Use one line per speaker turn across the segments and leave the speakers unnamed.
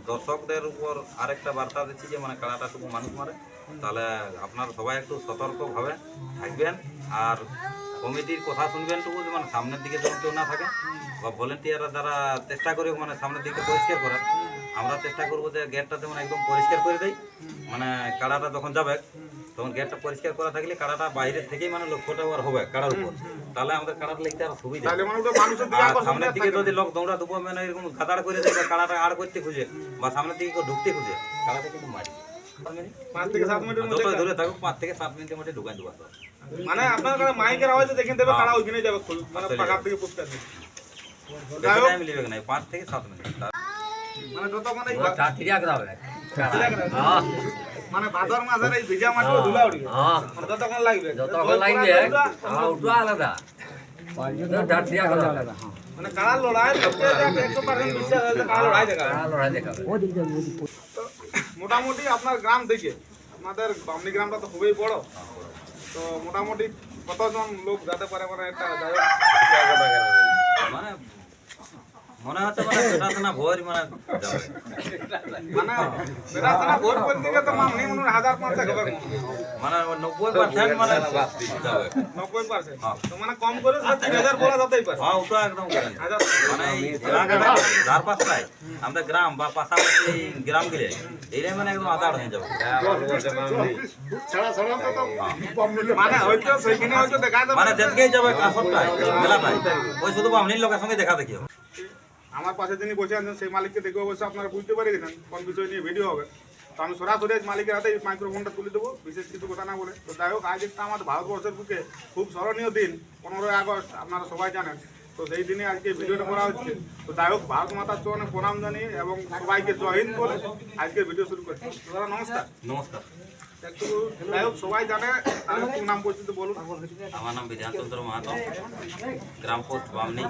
দর্শকদের উপর আরেকটা বার্তা দিচ্ছি যে মানে কাড়াটা শুধু মানুষ মারে, তাহলে আপনারা সবাই একটু সতর্কভাবে থাকবেন আর কমিটির কথা শুনবেন টুকু, যে মানে সামনের দিকে যেন কেউ না থাকে, বা ভলেন্টিয়াররা যারা চেষ্টা করে মানে সামনের দিকটা পরিষ্কার করার, আমরা চেষ্টা করবো যে গেটটা যেমন একদম পরিষ্কার করে দেয়, মানে কাড়াটা যখন যাবে তখন গেটটা পরিষ্কার করা থাকলে কাড়াটা বাইরের থেকেই মানে লক্ষ্যটা ওর হবে কাড়ার উপর, তাহলে আমাদের কাড়াটা লিখতে আরো সুবিধা। আর সামনের দিকে যদি লোক দৌড়া দুপো মানে এরকম গাদাড় করে দেয় বা কাড়াটা আড় করতে খুঁজে বা সামনের দিকে কেউ ঢুকতে খুঁজে, কাড়াটা কিন্তু মারি
5 থেকে 7 মিনিটের মধ্যে
যত দূরে থাকুক 5 থেকে 7 মিনিটের মধ্যে ঢুকাই দেবো।
মানে আপনার কাছে মাইকের আওয়াজে দেখেন দেবে কারা ওইখানে যাবে মানে পাকার থেকে পুষ্কার নেই,
টাইম লিবে না 5 থেকে 7 মিনিট।
মানে যতক্ষণ এই
হ্যাঁ
মানে ভাদর মাসের এই ভিজা মাটি ধুলা উড়বে মানে যতক্ষণ লাগবে
ওটা আলাদা
মানে কারা লড়াই 100% বিশ্বাস আছে কারা লড়াই দেখাবে। তো মোটামুটি আপনার গ্রাম থেকে আমাদের বামনি গ্রামটা তো খুবই বড়, তো মোটামুটি কতজন লোক যেতে পারে মানে একটা যাই হোক
মানে মনে হচ্ছে মানে সেটা না ভোর মানে যাবে,
মানে বেড়াতে ভোট করতে গেলে তো মামনি মনে হয় 1000-500 হবে
মানে 90% মানে যাবে
90%। তো মানে কম করে 3000 বলা যেতেই পারে।
হ্যাঁ ওটা একদম করেন। মানে এই এলাকাটা ধার পাশটায় আমাদের গ্রাম বা পাশাপাশি গ্রাম গেলে এইটাই মানে একদম আদার হয়ে যাবে।
মানে হয়তো সেইখানে হয়তো দেখা যাবে
মানে যেদিকেই যাবে আসরটায় মেলাটায় ওই শুধু বামনির লোকের সঙ্গে দেখা দেখি হবে।
আমার পাশে যিনি বসে আছেন সেই মালিককে দেখে অবশ্যই আপনারা বুঝতে পেরে গেছেন কোন বিষয় নিয়ে ভিডিও হবে। তো আমি সরাসরি মালিকের হাতে মাইক্রোফোনটা তুলে দেবো, বিশেষ কিছু কথা না বলে। তো যাই হোক, আজ একটা আমাদের ভারতবর্ষের বুকে খুব স্মরণীয় দিন 15ই আগস্ট, আপনারা সবাই জানেন। তো সেই দিনে আজকে ভিডিওটা করা হচ্ছে। তো যাই হোক, ভারত মাতার চরণে প্রণাম জানিয়ে এবং সবাইকে জয় হিন্দ বলে আজকে ভিডিও শুরু করছি। দাদা নমস্কার।
নমস্কার।
একটু যাই হোক সবাই জানে, তাহলে একটু নাম পরিচিত বলুন।
আমার নাম বিধানচন্দ্র মাহাতো, গ্রাম পোস্ট বামনি,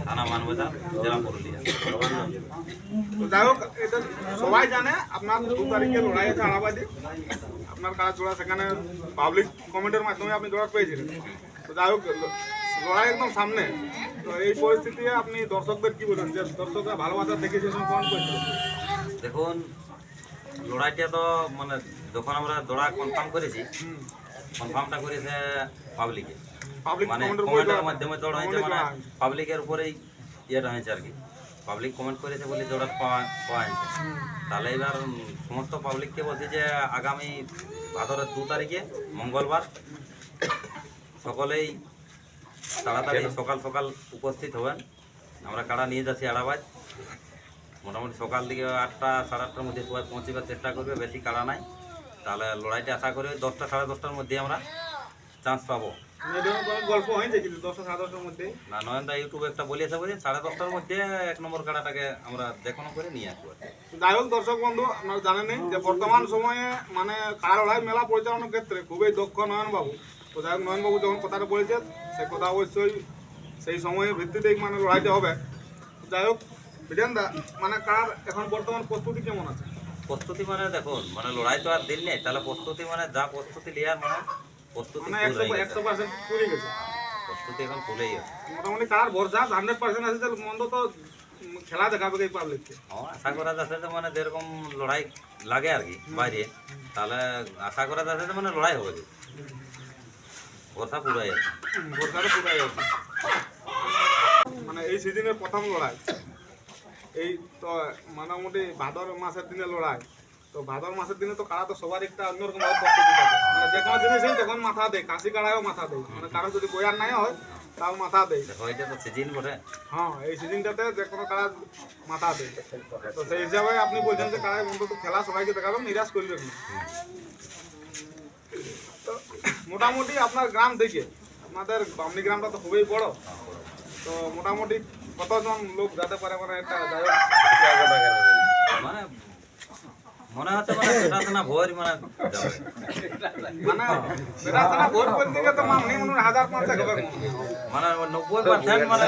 থানা মানবাজার, জেলা পুরুলিয়া।
তো যাই হোক, এটা সবাই জানে আপনার 2 তারিখে লড়াই আছে আড়াবাজি, আপনার কাজ জোড়া সেখানে পাবলিক কমেন্টের মাধ্যমে আপনি জোড়া পেয়েছিলেন। তো যাই হোক, লড়াই একদম সামনে। তো এই পরিস্থিতি আপনি দর্শকদের কি বলেন, যে দর্শকরা ভালোবাসা দেখেছে কমেন্ট করেছিল?
দেখুন, লড়াইটা তো মানে যখন আমরা দৌড়া কনফার্ম করেছি, কনফার্মটা করেছে পাবলিকে, মানে কমেন্টের মাধ্যমে দৌড় হয়েছে, মানে পাবলিকের উপরেই ইয়েটা হয়েছে আর কি। পাবলিক কমেন্ট করেছে বলে দৌড়া পাওয়া হয়েছে। তাহলে এবার সমস্ত পাবলিককে বলছি যে আগামী ভাদরের 2 তারিখে মঙ্গলবার সকলেই তাড়াতাড়ি সকাল সকাল উপস্থিত হবেন। আমরা কাড়া নিয়ে যাচ্ছি আড়াবাজ, মোটামুটি সকাল দিকে 8টা সাড়ে 8টার মধ্যে সবাই পৌঁছবার চেষ্টা করবে, বেশি কাড়া নাই। তাহলে লড়াইটা আশা করি 10টা সাড়ে 10টার মধ্যে আমরা চান্স পাবো।
গল্প হয়েছে কিন্তু 10টা সাড়ে 10টার মধ্যে
না, নয়নদা ইউটিউবে একটা বলেছে বলে 10:30টার মধ্যে 1 নম্বর কাড়াটাকে আমরা দেখানো করে নিয়ে আসবো।
যাই হোক দর্শক বন্ধু, আপনারা জানেন যে বর্তমান সময়ে মানে কাড়া লড়াই মেলা পরিচালনার ক্ষেত্রে খুবই দক্ষ নয়নবাবু। তো যাই হোক, নয়নবাবু যখন কথাটা বলেছেন সেই কথা অবশ্যই সেই সময়ের ভিত্তিতেই মানে লড়াইতে হবে। যাই হোক বিজেন্দা, মানে কার এখন বর্তমান প্রস্তুতি কেমন আছে?
প্রস্তুতি মানে দেখুন, মানে লড়াই তো আর দিন নেই, তাহলে প্রস্তুতি মানে যা প্রস্তুতি লিয়ার মানে প্রস্তুতি
মানে 100% পুরে গেছে,
প্রস্তুতি এখন ফুলেই আছে।
মোটামুটি কার ভরসা 100% আছে যে মন্দ তো খেলা দেখাবে এই পাবলিককে।
আশা করা যাচ্ছে যে মানে যেরকম লড়াই লাগে আর কি বাইরে, তাহলে আশা করা যাচ্ছে যে মানে লড়াই হবে, ভরসা পুরাই আছে।
ভরসাটা পুরাই আছে। মানে এই সিজনের প্রথম লড়াই, এই তো মোটামুটি ভাদর মাসের দিনে লড়াই। তো ভাদর মাসের দিনে তো কাড়া তো সবার একটা অন্যরকম ভাবে প্রস্তুতি থাকে, মানে যে কোনো জিনিসই তখন মাথা দেয়, কাশি কাড়ায়ও মাথা দেয়, মানে কারো যদি বয়ার নাই হয় তাও মাথা দেয়।
এটা তো সিজন বটে।
হ্যাঁ, এই সিজনটাতে যে কোনো কাড়া মাথা দেয়। তো সেই হিসাবে আপনি বলছেন যে কাড়াই অন্তত খেলা সবাইকে দেখাবেন, নিরাশ করবেন না। তো মোটামুটি আপনার গ্রাম থেকে, আমাদের বামনি গ্রামটা তো খুবই বড়, তো মোটামুটি কতজন লোক যেতে পারে মানে একটা যাই হোক
মানে মনে হচ্ছে মানে সেটা না ভোর মানে যাবে
মানে বেটা থানা ভোট করতে গিয়ে তো মামনি মনে হয় 1050 হবে
মানে 90% মানে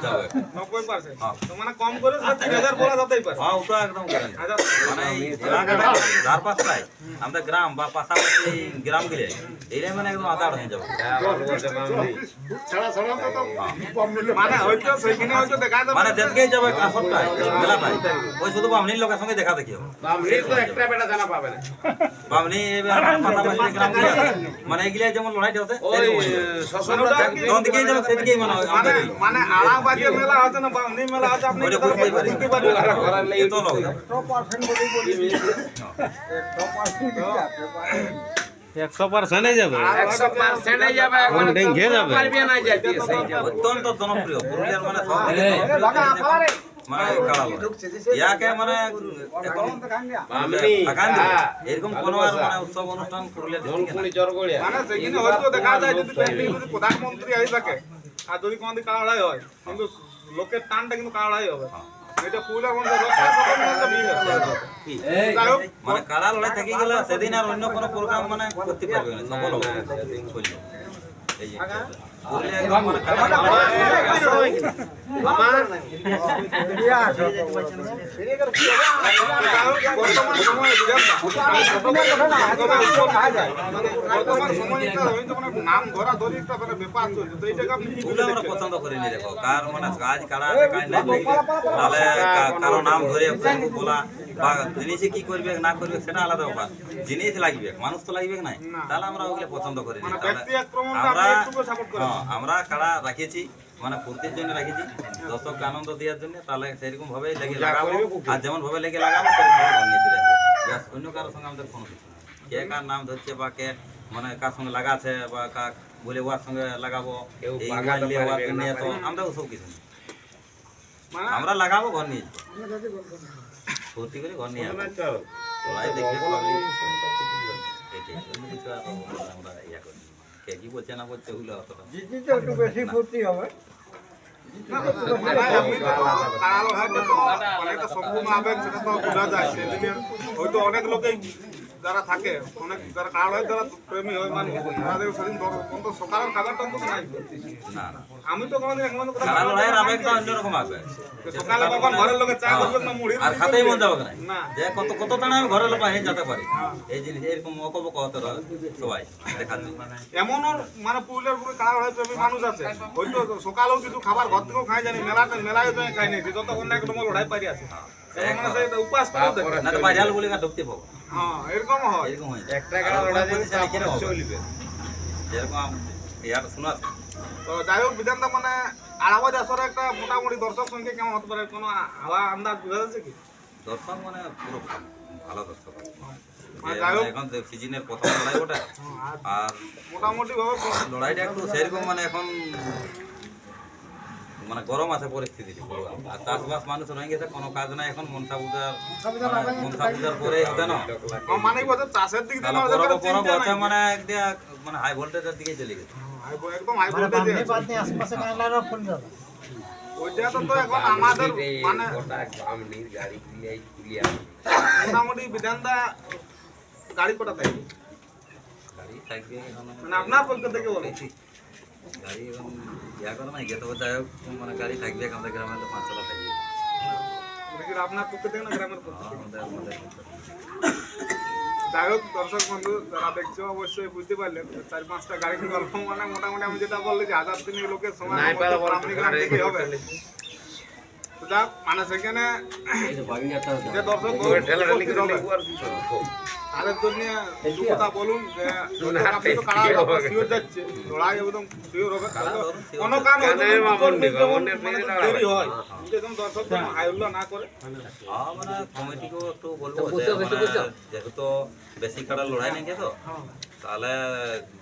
যাবে
90%। তো মানে কম করে 3000 বলা যেতেই পারে।
হ্যাঁ ওটা একদম করেন
হাজার
মানে এই এলাকাটা ধারপাশটায় আমাদের গ্রাম বা পাশাপাশি গ্রাম গেলে এইটা মানে একদম আদার হয়ে যাবে
মানে হয়তো সেইখানে হয়তো দেখা যাবে
মানে যেদিকেই যাবে কাছরটায় মেলাটায় ওই শুধু বামনির লোকের সঙ্গে দেখা দেখি হবে বামনি এবার পাশাপাশি গ্রাম গেলে মানে এগুলো যেমন লড়াইটা হচ্ছে যখন দিকেই যাবে সেদিকেই মানে
মানে
আমাদের
মানে আড়া বাজে মেলা হচ্ছে না বামনি মেলা হচ্ছে আপনি
ওইটা
কোথাও
বুঝতেই পারি।
বুঝতে পারবেন না।
এত লোক
100% যাবে ডেঙ্গে যাবে
অত্যন্ত জনপ্রিয় পুরুলিয়ার মানে সব থেকে মানে কাড়া লড়াই। ইয়াকে মানে এখন আকাঙ্ক্ষী এরকম কোনো আর মানে উৎসব অনুষ্ঠান পুরুলিয়ার district-এ নাই।
মানে সেখানে হয়তো দেখা যায় যদি পেন্টিং যদি প্রধানমন্ত্রী আই থাকে আর যদি কোনো দিন কাড়াই হয় কিন্তু লোকের টানটা কিন্তু কাড়াই হবে এটা পুরুলিয়ার মধ্যে রক্ষা সকল মধ্যে মিল আছে
কি?
যাই হোক
মানে কাড়া লড়াই থাকি গেলে সেদিন আর অন্য কোনো প্রোগ্রাম মানে করতে পারবে না সফল হবে না। বুঝলো? এই যে পুরুলিয়া একদম মানে কাড়া লড়াই
বর্তমান সময়ে বর্তমান সময়ে একটা হয়তো মানে নাম ধরা ধরি একটা মানে ব্যাপার চলছে তো এইটাকে আপনি কি
ওগুলো আমরা পছন্দ করি নি দেখো কার মানে কাজ কাড়া আছে কাজ নাই থাকলে তাহলে কারো নাম ধরে বলা বা জিনিসে কি করবে না করবে সেটা আলাদা ব্যাপার জিনিস লাগবে মানুষ তো লাগবে নাই তাহলে আমরা ওগুলো পছন্দ করি নি
মানে
তাহলে
ব্যক্তি আক্রমণটা
আমরা
আপনি একটু সাপোর্ট করেন
আমরা কাড়া রাখেছি মানে ফুর্তির জন্য রাখেছি দর্শককে আনন্দ দেওয়ার জন্য তাহলে সেরকম ভাবে লেগে লাগাবো আর যেমন ভাবে লেগে লাগাবো সেরকম ভাবে নিয়ে চলে যাবো ব্যাস, অন্য কারোর সঙ্গে আমাদের কোনো কিছু না কে কার নাম ধরছে বা কে মানে কার সঙ্গে লাগাচ্ছে বা কার বলে ওয়ার সঙ্গে লাগাবো এই মোবাইল নিয়ে ওয়ারকে নিয়ে তো আমরা ওসব কিছু না
মানে
আমরা লাগাবো ঘর নিয়ে যাবো। ফুর্তি করে ঘর নিয়ে যাবো লড়াই দেখবে পাবলিক এটাই অন্য কিছু আর আমরা ইয়া করি না। কে কি বলছে না বলছে ওগুলো অতটা
মানে আপনি তো কাড়া লড়াইটা তো মানে একটা সম্পূর্ণ আবেগ সেটা তো বোঝা যায় সেদিনের হয়তো অনেক লোকেই যারা থাকে অনেক যারা কাড়া লড়াই যারা প্রেমী হয় মানে তাদের সেদিন পর্যন্ত সকালের খাবারটা তো নাই
না না
আমি তো কোনোদিন একমাত্র করে
খেলা লড়াইয়ের আবেগটা অন্যরকম আসবে
সকালে কখন ঘরের লোকে চা করবে না মুড়ি
আর খাতেই মন যাবে না
না
যে কত কত টানা আমি ঘরের লোক হেঁটে যেতে পারি এই জিনিস এরকম অকবক হতে রয় সবাই দেখাচ্ছে
এমনও মানে পুরুলিয়ার পুরো কাড়া লড়াই প্রেমী মানুষ আছে হয়তো সকালেও কিছু খাবার ঘর থেকেও খাই জানি মেলায় তো খাই নাই যতক্ষণ না একদম লড়াই পারি আছে মানে সেই উপাস করে দেখে
না তো বাইরে বলে ঢুকতে পাবো
হ্যাঁ এরকম হয়
এরকম হয়ে যেরকম ইয়ার শোনা আছে
তো যাই হোক বিধানটা মানে আড়াবাজ আসরে একটা মোটামুটি দর্শক সংখ্যা কেমন হতে পারে কোনো হাওয়া আন্দাজ বোঝা যাচ্ছে কি
দর্শক মানে পুরো ভালো দর্শক
আর যাই হোক
এখন সিজনের প্রথম লড়াই ওটা আর
মোটামুটি ভাবে
লড়াইটা একটু সেরকম মানে এখন মানে গরম আছে পরিস্থিতি আর চাষবাস মানুষ রয়ে গেছে কোনো কাজ নাই এখন মনসা পূজার পরে হবে না
মানে কি বলছে চাষের দিক দিয়ে
তাহলে
আমাদের
পরব পরব
চিন্তা
হচ্ছে
নাই।
মানে একদিকে মানে হাই ভোল্টেজের দিকে চলে গেছে
একদম হাই ভোল্টেজ ওইটা তো এখন আমাদের মানে মোটামুটি বিধানটা গাড়ি কটা থাকে
গাড়ি থাকবে এখন
মানে আপনার পক্ষ থেকে বলে
গাড়ি এখন ইয়া করে না গেতে যাই হোক মানে গাড়ি থাকবে আমাদের গ্রামে তো 5 থাকবে
দেখি আপনার পক্ষ থেকে না গ্রামের পক্ষ থেকে
আমাদের
যাই হোক দর্শক বন্ধু যারা দেখছো অবশ্যই বুঝতে পারলেন 4-5টা গাড়ি গল্প মানে মোটামুটি আমি যেটা বললে যে 1000 লোকের সময় আপনি গ্রাম থেকে হবে তো যাক মানে সেখানে যে দর্শক উপস্থিত হবে, তাদের জন্য একটু কথা বলুন যে আপনি তো কারা শিওর যাচ্ছে লড়াই একদম শিওর হবে কোনো কারণ মানে দেরি হয় যেরকম দর্শক হাইল্লা না করে
মানে কমিটিকেও একটু বলবো যে মানে যেহেতু বেশি কাড়া লড়াই নাকি তো তাহলে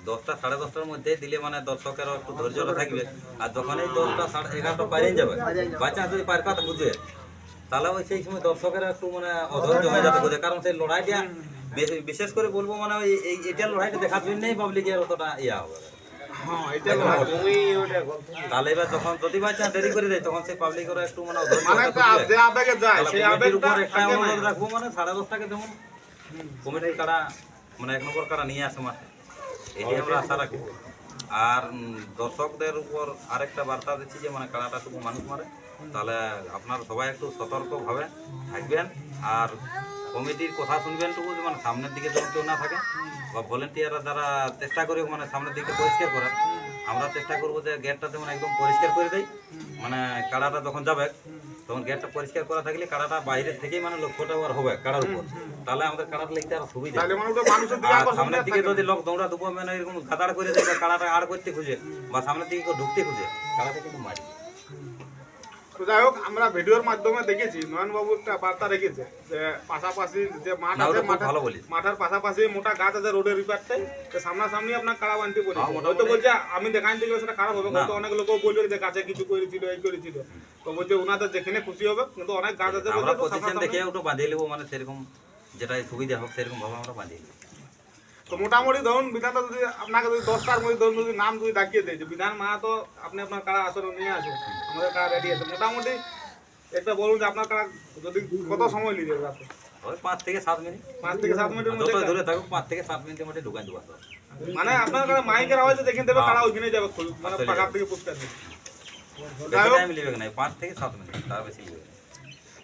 10টা 10:30টার মধ্যে দিলে মানে দর্শকেরও একটু ধৈর্যটা থাকবে আর যখনই 10টা 11:30 পারিয়ে যাবে বাচ্চা যদি পার পাতা বুঝবে তাহলে ওই সেই সময় দর্শকেরা একটু মানে অধৈর্য হয়ে যেতে বোঝে কারণ সেই লড়াইটা বিশেষ করে বলবো মানে ওই এইটার লড়াইটা দেখার জন্যই পাবলিকের অতটা ইয়া হবে
হ্যাঁ এটা
তাহলে এবার যখন যদি বাচ্চা দেরি করে দেয় তখন সেই পাবলিকেরও একটু মানে অধৈর্য
মানে
হতে বুঝবে।
যে আবেগে যায় সেই
কমিটির
আবেগটা
উপর একটা অনুরোধ রাখবো মানে 10:30টাকে যেমন কমিটির কাড়া মানে 1 নম্বর কাড়া নিয়ে আসে মাঠে, এটাই আমরা আশা রাখি। আর দর্শকদের উপর আরেকটা বার্তা দিচ্ছি যে মানে কাড়াটা শুধু মানুষ মারে, তাহলে আপনারা সবাই একটু সতর্কভাবে থাকবেন আর কমিটির কথা শুনবেন টুকু, যে মানে সামনের দিকে যেন কেউ না থাকে, বা ভলেন্টিয়াররা যারা চেষ্টা করে মানে সামনের দিকে পরিষ্কার করার, আমরা চেষ্টা করবো যে গেটটা যেমন একদম পরিষ্কার করে দেয়, মানে কাড়াটা যখন যাবে তখন গেটটা পরিষ্কার করা থাকলে কাড়াটা বাইরের থেকেই মানে লক্ষ্যটা আর হবে কাড়ার উপর, তাহলে আমাদের কাড়াটা লিখতে আর সুবিধা।
তাহলে মানে ওটা মানুষের দিকে
আর
আকর্ষণ
সামনের দিকে
থাকবে।
যদি লোক দৌড়া দুপো মানে এরকম গাদাড় করে দেয় বা কাড়াটা আড় করতে খুঁজে বা সামনের দিকে কেউ ঢুকতে খুঁজে, কাড়াটা কিন্তু মারি।
তো যাই হোক, আমরা ভিডিওর মাধ্যমে দেখেছি নয়নবাবু একটা বার্তা রেখেছে যে পাশাপাশি যে মাঠ
না,
আছে,
ওটা খুব ভালো বলিস।
মাঠের পাশাপাশি মোটা গাছ আছে রোডের রিপারটাই, তো সামনাসামনি আপনার কাড়া বানতে বলেছে।
হ্যাঁ, মোটামুটি।
হয়তো বলছে আমি দেখাই দিলে সেটা খারাপ হবে,
না।
কিন্তু অনেক লোকও বলবে যে গাছে কিছু করেছিল এই করেছিল, তো বলছে ওনাদের যেখানে খুশি হবে, কিন্তু অনেক গাছ আছে
আমরা
বলছে তো
পজিশন
সামনাসামনি।
দেখে ওটা বাঁধিয়ে নেবো, মানে সেরকম যেটাই সুবিধা হোক সেরকম ভাবে আমরা বাঁধিয়ে নেবো।
তো মোটামুটি ধরুন বিধানটা যদি আপনাকে যদি 10টার মধ্যে ধরুন যদি নাম যদি ডাকিয়ে দেয় যে বিধান মাহাতো আপনি আপনার কাড়া আসলে নিয়ে আসুন, আমাদের কাড়া রেডি আছে, মোটামুটি একটা বলুন যে আপনার কাড়া যদি কত সময় নিয়ে যাবে আপনি?
ওই 5 থেকে 7 মিনিট,
5 থেকে 7 মিনিটের
যত
মধ্যে
দূরে থাকুক 5 থেকে 7 মিনিটের মধ্যে ঢুকাই দেবো।
মানে আপনার কাছে মাইকের আওয়াজে দেখেন দেবে
হ্যাঁ।
কারা ওইখানে যাবে মানে
চলে
পাকার
যাবে।
থেকে পুষ্কার দিকে।
বেশি
যাই হোক,
টাইম লিবে না, 5 থেকে 7 মিনিট, তার বেশি লিবে না।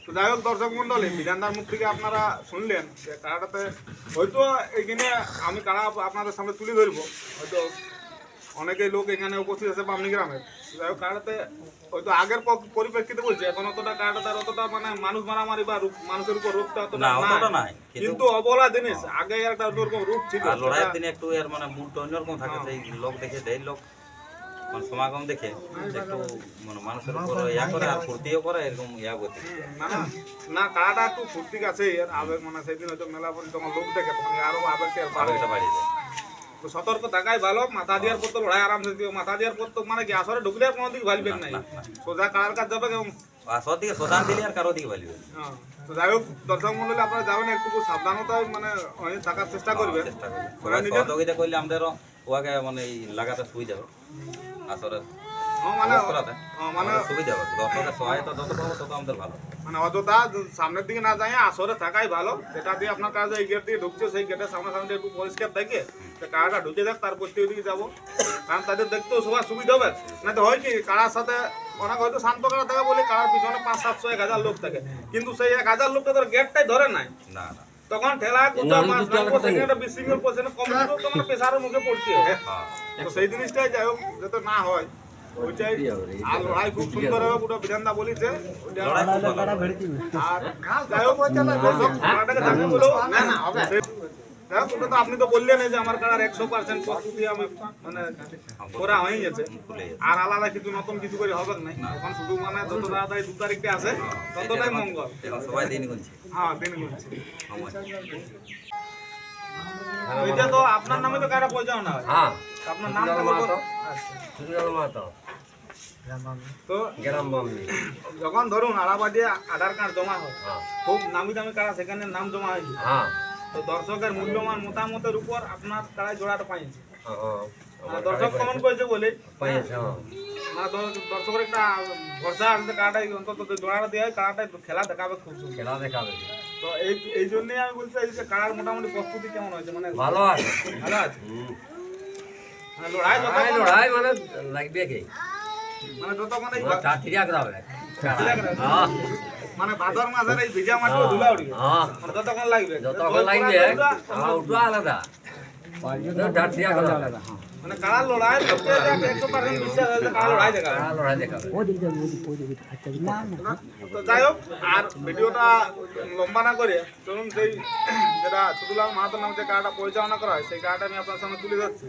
তো যাই হোক দর্শক মন্ডলী, বিধানদার মুখ থেকে আপনারা শুনলেন যে কারাটাতে হয়তো এইখানে আমি কারা আপনাদের সামনে তুলে ধরবো, হয়তো অনেকেই লোক এখানে উপস্থিত আছে বামনি গ্রামের। যাই হোক কারাটাতে হয়তো আগের পরিপ্রেক্ষিতে বলছে, এখন অতটা কারাটাতে আর অতটা মানে মানুষ মারামারি বা মানুষের উপর রূপটা অতটা
না, অতটা
নাই,
নাই,
কিন্তু অবলা জিনিস আগে একটা অন্যরকম রূপ ছিল।
আর লড়াইয়ের
সেটা-
দিনে একটু এর মানে মুডটা অন্যরকম থাকে, সেই লোক দেখে দেয় লোক মানে সমাগম দেখে একটু মানে মানুষের উপর ইয়া করে আর ফুর্তিও করে, এরকম ইয়া করতে।
না না কারাটা একটু ফুর্তি আছে এর আবেগ, মানে সেদিন হয়তো মেলা পর্যন্ত তখন লোক দেখে তখন আরো আবেগটা বাড়ে।
আবেগটা বাড়িয়ে যায়।
তো সতর্ক থাকাই ভালো, মাথা দেওয়ার পর তো লড়াই আরামসে দিও, মাথা দেওয়ার পর তো মানে কি আসরে ঢুকলে আর কোনো দিকে ভালবেন নাই, সোজা কারার কাজ যাবে এবং
আর সব দিকে শোধান দিলে আর কারো দিকে ভালিবে।
হ্যাঁ। তো যাই হোক দর্শক মন্ডলী আপনারা যাবেন একটু সাবধানতায় মানে থাকার চেষ্টা করবেন।
চেষ্টা করি সবাই সহযোগিতা করলে আমাদেরও ওয়াকে মানে এই লাগাতে সুবিধা হবে, আসলে
হ্যাঁ, মানে
করাতে
মানে
আমাদের সুবিধা হবে, দর্শকের সহায়তা যত পাবো তত আমাদের ভালো।
মানে অযথা সামনের দিকে না যাই আসরে থাকাই ভালো, যেটা দিয়ে আপনার কাছে এই গেট দিয়ে ঢুকছে সেই গেটের সামনে সামনে একটু পরিষ্কার থাকে, কারাটা ঢুকে যাক তারপর ওইদিকে যাবো, কারণ তাদের দেখতেও সবার সুবিধা হবে। না তো হয় কি কারার সাথে অনেক হয়তো শান্ত করা থাকে বলে কারার পিছনে 500, 700, 1000 লোক থাকে, কিন্তু সেই 1000 লোকটা তোর গেটটাই ধরে নাই,
না না,
তখন ঠেলা কুচা মাছ মাংস থেকে একটা বিশৃঙ্খল পছন্দ কমিটিও তো মানে পেশারের মুখে পড়তে হবে।
হ্যাঁ
তো সেই জিনিসটাই যাই হোক যাতে না হয় ওইটাই। আর লড়াই খুব সুন্দর হবে, পুরো বিধানদা বলিছে ওইটা।
লড়াই খুব ভালো।
আর যাই হোক দর্শক কারাটাকে থাকে বলেও না না হবে। যাই হোক, ওটা তো আপনি তো বললেন যে আমার কারার 100% প্রস্তুতি আমি মানে করা হয়ে গেছে,
খুলে গেছে।
আর আলাদা কিছু নতুন কিছু করে হবে নাই, এখন শুধু মানে যত তাড়াতাড়ি 2 তারিখে আসে ততটাই মঙ্গল।
এখন সবাই দিন গুনছে
হ্যাঁ দিন গুনছে।
সময়।
এটা তো আপনার নামে তো কারা পয়সাও না হয়,
হ্যাঁ,
আপনার নামটা
সুন্দর
বলবো।
মাহাতো।
আচ্ছা।
সুন্দর মাহাতো,
তো
গ্রাম বামনি।
যখন ধরুন আড়াবাদে আধার কার্ড জমা হয়,
হ্যাঁ,
খুব নামি দামি কারা সেখানে নাম জমা হয়েছে,
হ্যাঁ,
তো দর্শকের মূল্যবান মতামতের উপর আপনার কারাই জোড়াটা পাইছে।
হ্যাঁ,
মানে দর্শক কমেন্ট করেছে বলে
পাইছে, হ্যাঁ।
মানে দর্শকের একটা ভরসা আসলে কারাটাই অন্তত জোড়াটা দেওয়া হয়, কারাটাই খেলা দেখাবে খুব সুন্দর।
খেলা দেখাবে।
তো এই জন্যই আমি বলছি এই যে কারার মোটামুটি প্রস্তুতি কেমন হয়েছে, মানে
ভালো আছে।
ভালো আছে,
হুম।
মানে লড়াই
লড়াই
যতক্ষণ
লড়াই মানে লাগবে কি?
মানে যতক্ষণ এই
চাটিরা যাবে। হ্যাঁ,
মানে ভাদর মাসের এই ভিজা মাটি ধুলা উঠবে,
হ্যাঁ,
মানে যতক্ষণ লাগবে
যতক্ষণ লাগবে ওটা আলাদা। চাটিরা আলাদা।
মানে কারার লড়াই 100% বিশ্বাস আছে কারার লড়াই দেখাবে।
লড়াই দেখাবে।
তো যাই হোক, আর ভিডিওটা লম্বা না করে চলুন সেই যেটা ছোটলাল মাহাতো নামে যে কারাটা পরিচালনা করা হয় সেই কারাটা আমি আপনার সামনে তুলে যাচ্ছি।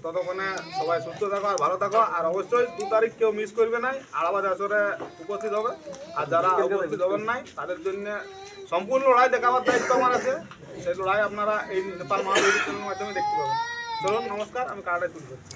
ততক্ষণে সবাই সুস্থ থাকো আর ভালো থাকো, আর অবশ্যই 2 তারিখ কেউ মিস করবে নাই, আড়াবাদ আসরে উপস্থিত হবে। আর যারা উপস্থিত হবেন নাই তাদের জন্য সম্পূর্ণ লড়াই দেখাবার দায়িত্ব আমার আছে, সেই লড়াই আপনারা এই নেপাল মহাবীর চ্যানেলের মাধ্যমে দেখতে পাবেন। চলুন নমস্কার, আমি কারাটাই তুলে যাচ্ছি।